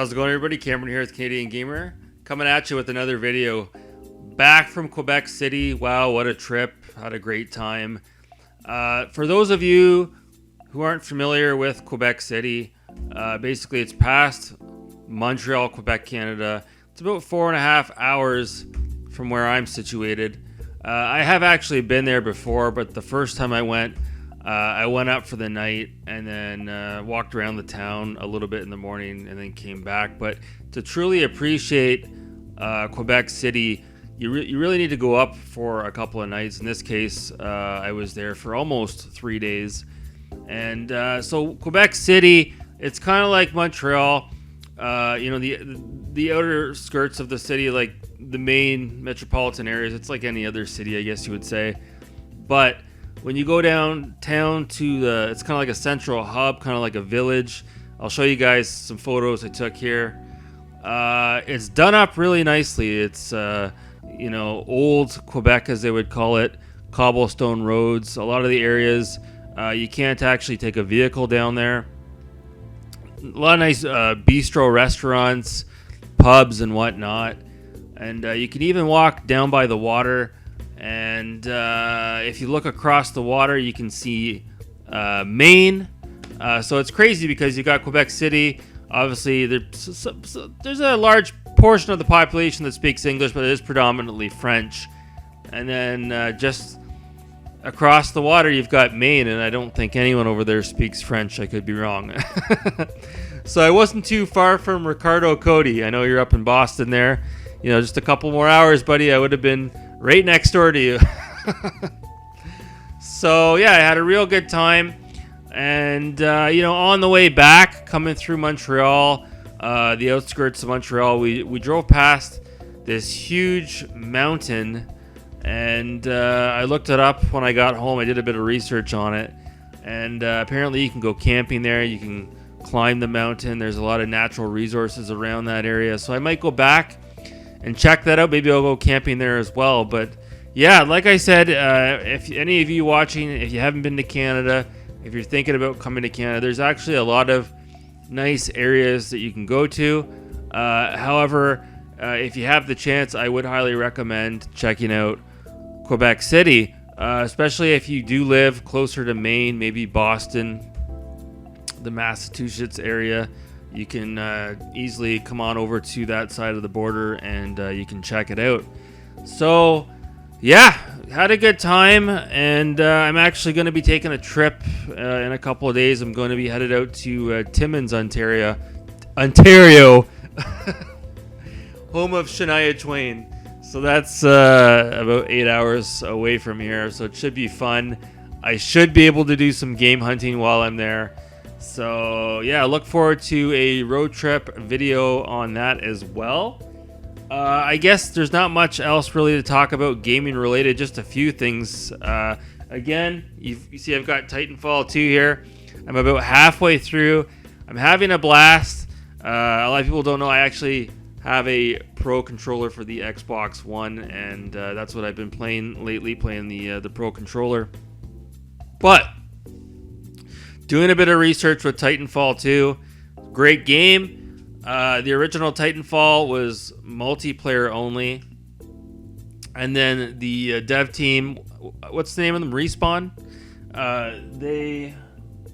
How's it going, everybody? Cameron here with Canadian Gamer, coming at you with another video. Back from Quebec City. Wow, what a trip. Had a great time. For those of you who aren't familiar with Quebec City, basically it's past Montreal, Quebec, Canada. It's about 4.5 hours from where I'm situated. I have actually been there before, but the first time I went up for the night and then walked around the town a little bit in the morning and then came back. But to truly appreciate Quebec City, you really need to go up for a couple of nights. In this case, I was there for almost 3 days. And so Quebec City, it's kind of like Montreal. The outer skirts of the city, like the main metropolitan areas, it's like any other city, I guess you would say. But when you go downtown to it's kind of like a central hub, kind of like a village. I'll show you guys some photos I took here. It's done up really nicely. It's, old Quebec, as they would call it, cobblestone roads. A lot of the areas, you can't actually take a vehicle down there. A lot of nice bistro restaurants, pubs and whatnot. And you can even walk down by the water. And if you look across the water, you can see Maine. So it's crazy because you got Quebec City. Obviously, there's a large portion of the population that speaks English, but it is predominantly French. And then just across the water, you've got Maine, and I don't think anyone over there speaks French. I could be wrong. So I wasn't too far from Ricardo Cody. I know you're up in Boston there. Just a couple more hours, buddy. I would have been right next door to you. So yeah, I had a real good time. And on the way back, coming through Montreal, the outskirts of Montreal, we drove past this huge mountain. And I looked it up when I got home. I did a bit of research on it. And apparently you can go camping there. You can climb the mountain. There's a lot of natural resources around that area. So I might go back and check that out. Maybe I'll go camping there as well. But yeah, like I said, if any of you watching, if you haven't been to Canada, if you're thinking about coming to Canada, there's actually a lot of nice areas that you can go to. However, if you have the chance, I would highly recommend checking out Quebec City, especially if you do live closer to Maine, maybe Boston, the Massachusetts area. You can easily come on over to that side of the border and you can check it out. So yeah, had a good time, and I'm actually going to be taking a trip in a couple of days. I'm going to be headed out to Timmins, Ontario, home of Shania Twain. So that's about 8 hours away from here, so it should be fun. I should be able to do some game hunting while I'm there. So yeah, look forward to a road trip video on that as well. I guess there's not much else really to talk about gaming related, just a few things. Again, you see I've got Titanfall 2 here. I'm about halfway through. I'm having a blast. A lot of people don't know I actually have a Pro controller for the Xbox One, and that's what I've been playing lately, playing the Pro controller. But doing a bit of research with Titanfall 2. Great game. The original Titanfall was multiplayer only. And then the dev team, what's the name of them? Respawn?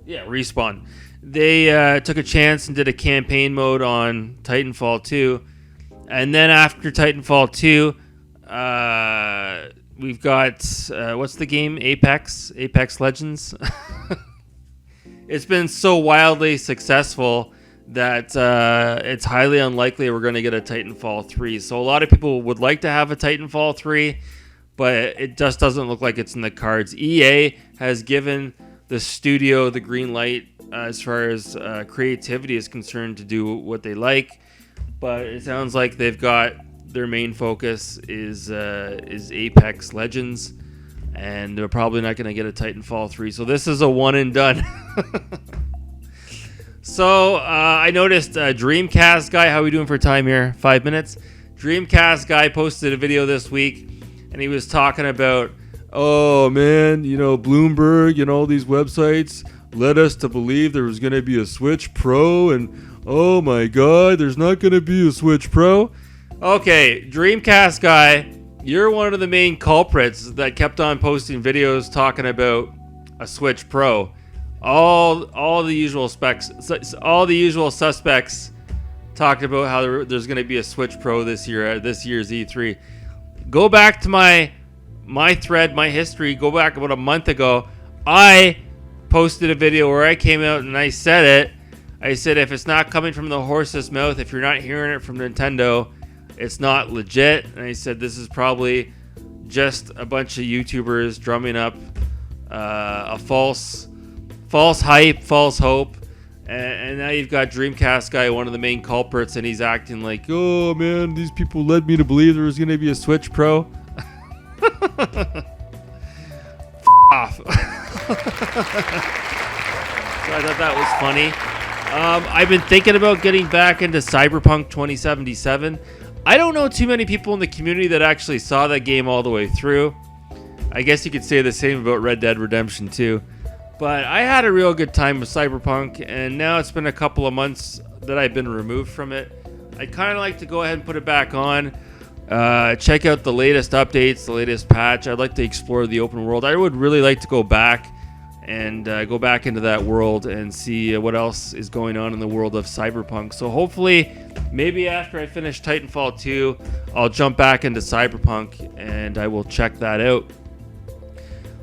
Respawn. They took a chance and did a campaign mode on Titanfall 2. And then after Titanfall 2, we've got, what's the game? Apex Legends. It's been so wildly successful that it's highly unlikely we're going to get a Titanfall 3. So a lot of people would like to have a Titanfall 3, but it just doesn't look like it's in the cards. EA has given the studio the green light as far as creativity is concerned to do what they like, but it sounds like they've got their main focus is Apex Legends, and they're probably not going to get a Titanfall 3. So this is a one and done. So I noticed DreamcastGuy. How are we doing for time here? 5 minutes. DreamcastGuy posted a video this week, and he was talking about, oh man, Bloomberg and all these websites led us to believe there was going to be a Switch Pro, and Oh my god, there's not going to be a Switch Pro. Okay, Dreamcast guy, you're one of the main culprits that kept on posting videos talking about a Switch Pro. All the usual suspects talked about how there's going to be a Switch Pro this year at this year's E3. Go back to my thread, my history. Go back about a month ago. I posted a video where I came out and I said it. I said if it's not coming from the horse's mouth, if you're not hearing it from Nintendo, it's not legit. And I said this is probably just a bunch of YouTubers drumming up a false hype, false hope. And now you've got Dreamcast guy, one of the main culprits, and he's acting like, oh man, these people led me to believe there was going to be a Switch Pro. Off. So I thought that was funny. I've been thinking about getting back into Cyberpunk 2077. I don't know too many people in the community that actually saw that game all the way through. I guess you could say the same about Red Dead Redemption 2. But I had a real good time with Cyberpunk, and now it's been a couple of months that I've been removed from it. I'd kind of like to go ahead and put it back on, check out the latest updates, the latest patch. I'd like to explore the open world. I would really like to go back and go back into that world and see what else is going on in the world of Cyberpunk. So hopefully, maybe after I finish Titanfall 2, I'll jump back into Cyberpunk and I will check that out.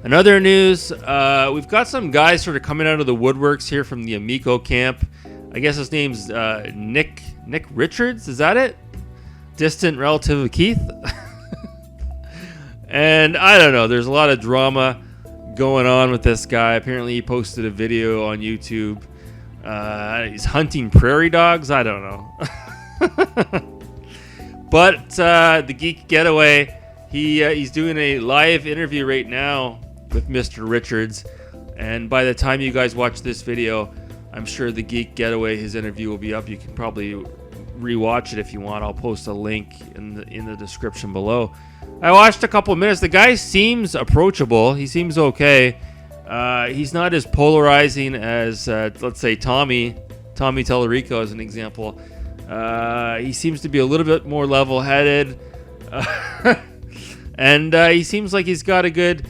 Another news, we've got some guys sort of coming out of the woodworks here from the Amico camp. I guess his name's Nick Richards, is that it? Distant relative of Keith? And I don't know, there's a lot of drama going on with this guy. Apparently he posted a video on YouTube. He's hunting prairie dogs? I don't know. But the Geek Getaway, he's doing a live interview right now with Mr. Richards, and by the time you guys watch this video, I'm sure the Geek Getaway, his interview will be up. You can probably rewatch it if you want. I'll post a link in the description below. I watched a couple of minutes. The guy seems approachable. He seems okay. He's not as polarizing as let's say Tommy Tellerico as an example. He seems to be a little bit more level-headed, and he seems like he's got a good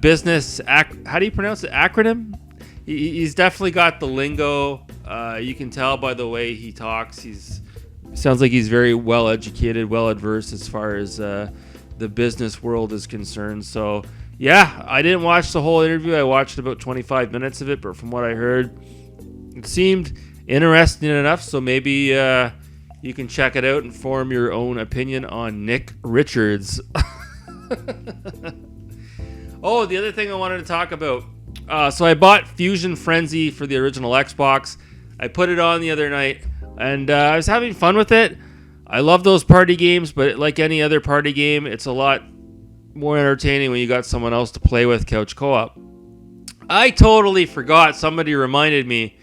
business how do you pronounce it? Acronym? He's definitely got the lingo. You can tell by the way he talks. Sounds like he's very well educated, well adversed as far as the business world is concerned. So yeah, I didn't watch the whole interview. I watched about 25 minutes of it, but from what I heard, it seemed interesting enough. So maybe you can check it out and form your own opinion on Nick Richards. Oh, the other thing I wanted to talk about. So I bought Fusion Frenzy for the original Xbox. I put it on the other night, and I was having fun with it. I love those party games, but like any other party game, it's a lot more entertaining when you got someone else to play with, couch co-op. I totally forgot. Somebody reminded me.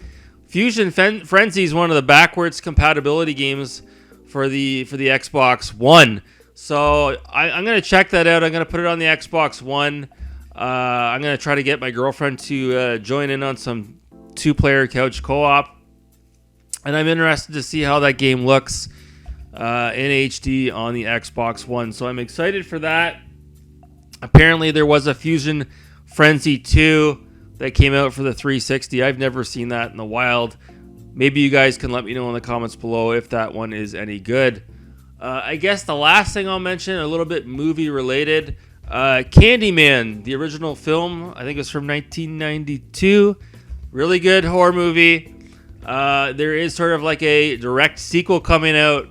Fusion Frenzy is one of the backwards compatibility games for the Xbox One. So I'm going to check that out. I'm going to put it on the Xbox One. I'm going to try to get my girlfriend to join in on some 2-player couch co-op. And I'm interested to see how that game looks in HD on the Xbox One. So I'm excited for that. Apparently there was a Fusion Frenzy 2 that came out for the 360. I've never seen that in the wild. Maybe you guys can let me know in the comments below if that one is any good. I guess the last thing I'll mention, a little bit movie related. Candyman, the original film, I think it was from 1992. Really good horror movie. There is sort of like a direct sequel coming out,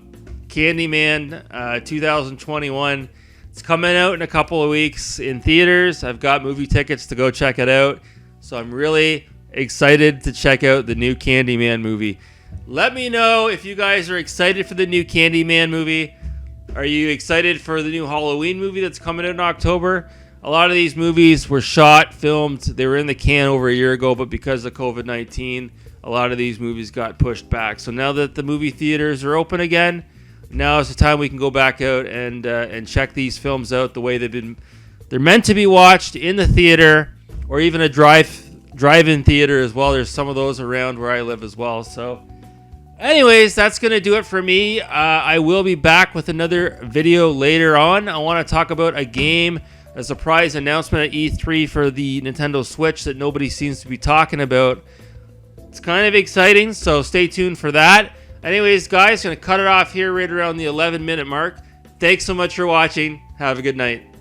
Candyman 2021. It's coming out in a couple of weeks in theaters. I've got movie tickets to go check it out. So I'm really excited to check out the new Candyman movie. Let me know if you guys are excited for the new Candyman movie. Are you excited for the new Halloween movie that's coming out in October? A lot of these movies were shot, filmed, they were in the can over a year ago, but because of COVID-19, a lot of these movies got pushed back. So now that the movie theaters are open again, now is the time we can go back out and check these films out the way they're meant to be watched in the theater, or even a drive-in theater as well. There's some of those around where I live as well. So Anyways, that's going to do it for me. I will be back with another video later on. I want to talk about a game, a surprise announcement at E3 for the Nintendo Switch that nobody seems to be talking about. It's kind of exciting, so stay tuned for that. Anyways, guys, going to cut it off here right around the 11-minute mark. Thanks so much for watching. Have a good night.